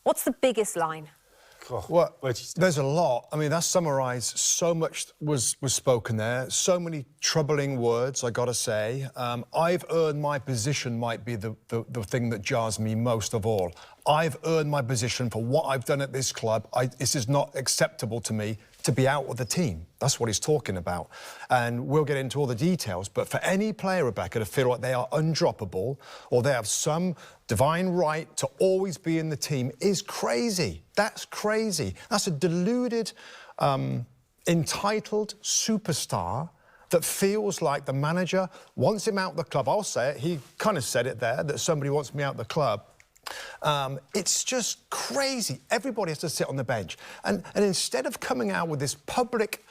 What's the biggest line? Oh, well, there's a lot. I mean, that summarised so much was spoken there. So many troubling words, I got to say. I've earned my position might be the thing that jars me most of all. I've earned my position for what I've done at this club. This is not acceptable to me to be out of the team. That's what he's talking about. And we'll get into all the details. But for any player, Rebecca, to feel like they are undroppable or they have some divine right to always be in the team is crazy. That's crazy. That's a deluded, entitled superstar that feels like the manager wants him out the club. I'll say it. He kind of said it there, that somebody wants me out the club. It's just crazy. Everybody has to sit on the bench. And instead of coming out with this public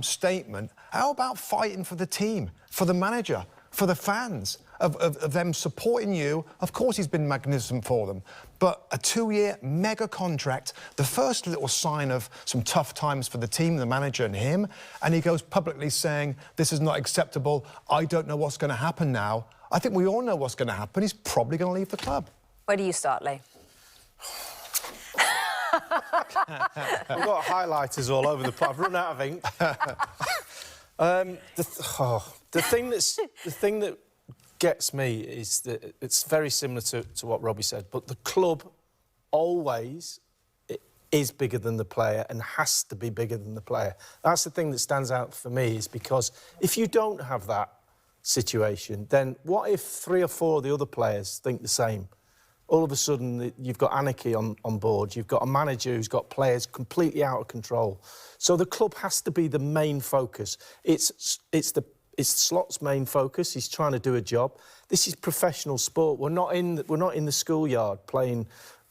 statement, how about fighting for the team, for the manager, for the fans, of them supporting you? Of course, he's been magnificent for them. But a 2-year mega contract, the first little sign of some tough times for the team, the manager and him, and he goes publicly saying, this is not acceptable, I don't know what's going to happen now. I think we all know what's going to happen. He's probably going to leave the club. Where do you start, Lee? We've got highlighters all over the place. I've run out of ink. The thing that gets me is that it's very similar to what Robbie said, but the club always is bigger than the player and has to be bigger than the player. That's the thing that stands out for me, is because if you don't have that situation, then what if 3 or 4 of the other players think the same? All of a sudden, you've got anarchy on board. You've got a manager who's got players completely out of control. So the club has to be the main focus. It's Slot's main focus. He's trying to do a job. This is professional sport. We're not in the schoolyard playing,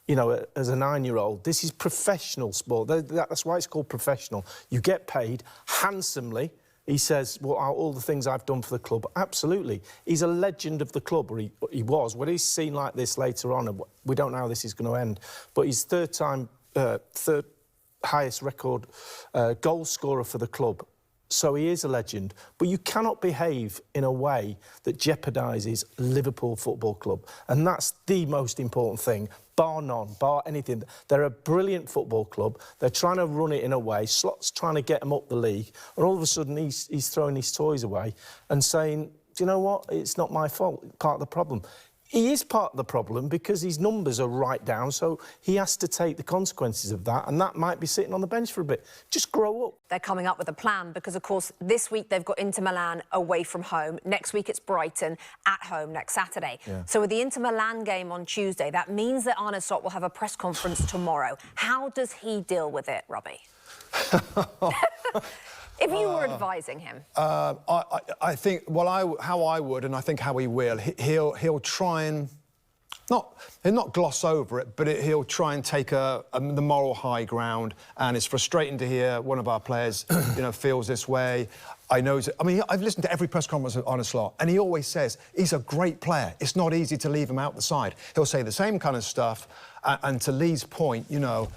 you know, as a 9-year-old. This is professional sport. That's why it's called professional. You get paid handsomely. He says, well, all the things I've done for the club. Absolutely. He's a legend of the club, or he was. When he's seen like this later on, and we don't know how this is going to end, but he's third highest record goal scorer for the club. So he is a legend. But you cannot behave in a way that jeopardises Liverpool Football Club. And that's the most important thing, bar none, bar anything. They're a brilliant football club. They're trying to run it in a way. Slot's trying to get them up the league. And all of a sudden, he's throwing his toys away and saying, do you know what? It's not my fault. Part of the problem. He is part of the problem because his numbers are right down, so he has to take the consequences of that, and that might be sitting on the bench for a bit. Just grow up. They're coming up with a plan because, of course, this week they've got Inter Milan away from home. Next week it's Brighton at home next Saturday. Yeah. So with the Inter Milan game on Tuesday, that means that Arne will have a press conference tomorrow. How does he deal with it, Robbie? If you were advising him, I think, well, how I would, and I think how he will, he'll try and he'll not gloss over it, but he'll try and take the moral high ground. And it's frustrating to hear one of our players, you know, feels this way. I know. I mean, I've listened to every press conference on a Slot, and he always says he's a great player. It's not easy to leave him out the side. He'll say the same kind of stuff. And to Lee's point, you know,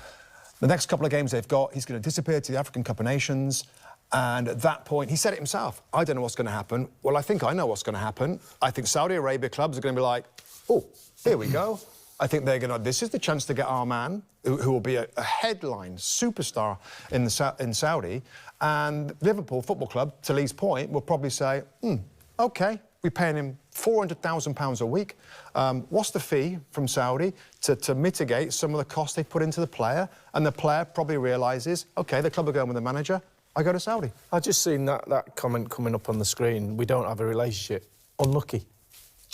the next couple of games they've got, he's going to disappear to the African Cup of Nations. And at that point, he said it himself, I don't know what's going to happen. Well, I think I know what's going to happen. I think Saudi Arabia clubs are going to be like, oh, here we go. I think they're going to, this is the chance to get our man, who will be a headline superstar in Saudi. And Liverpool Football Club, to Lee's point, will probably say, OK, we're paying him £400,000 a week. What's the fee from Saudi to mitigate some of the costs they put into the player? And the player probably realises, OK, the club are going with the manager. I go to Saudi. I've just seen that comment coming up on the screen. We don't have a relationship. Unlucky. Did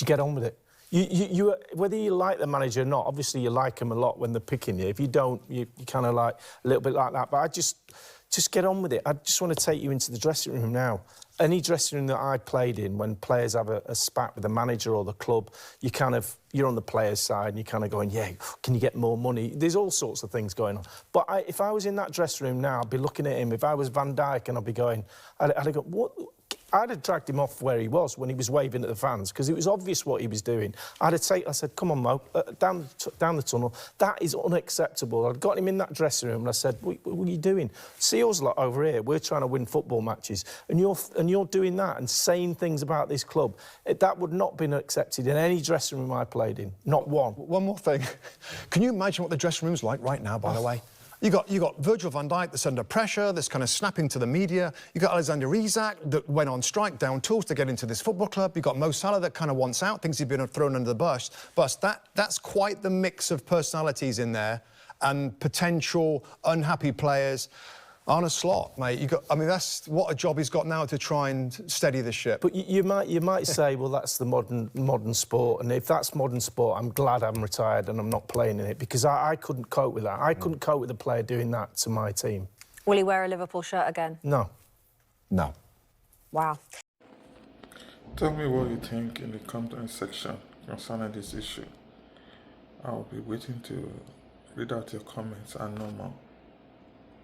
you get on with it? You whether you like the manager or not, obviously you like him a lot when they're picking you. If you don't, you kind of like a little bit like that. But I just get on with it. I just want to take you into the dressing room now. Any dressing room that I played in, when players have a spat with the manager or the club, you're on the player's side and you're kind of going, yeah, can you get more money? There's all sorts of things going on. But if I was in that dressing room now, I'd be looking at him. If I was Van Dijk, and I'd be going, I'd go, what? I'd have dragged him off where he was when he was waving at the fans, because it was obvious what he was doing. I said, come on, Mo, down the tunnel. That is unacceptable. I'd got him in that dressing room and I said, what are you doing? See us lot over here, we're trying to win football matches, and you're doing that and saying things about this club. That would not have been accepted in any dressing room I played in, not one. One more thing. Can you imagine what the dressing room's like right now, by the way? You got Virgil van Dijk that's under pressure, that's kind of snapping to the media. You got Alexander Isak that went on strike, down tools to get into this football club. You got Mo Salah that kind of wants out, thinks he's been thrown under the bus. That's quite the mix of personalities in there and potential unhappy players. Arne Slot, mate. That's what a job he's got now to try and steady the ship. But you might say, well, that's the modern sport, and if that's modern sport, I'm glad I'm retired and I'm not playing in it, because I couldn't cope with that. I couldn't cope with a player doing that to my team. Will he wear a Liverpool shirt again? No. No. Wow. Tell me what you think in the comment section concerning this issue. I'll be waiting to read out your comments and know more.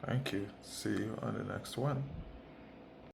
Thank you. See you on the next one.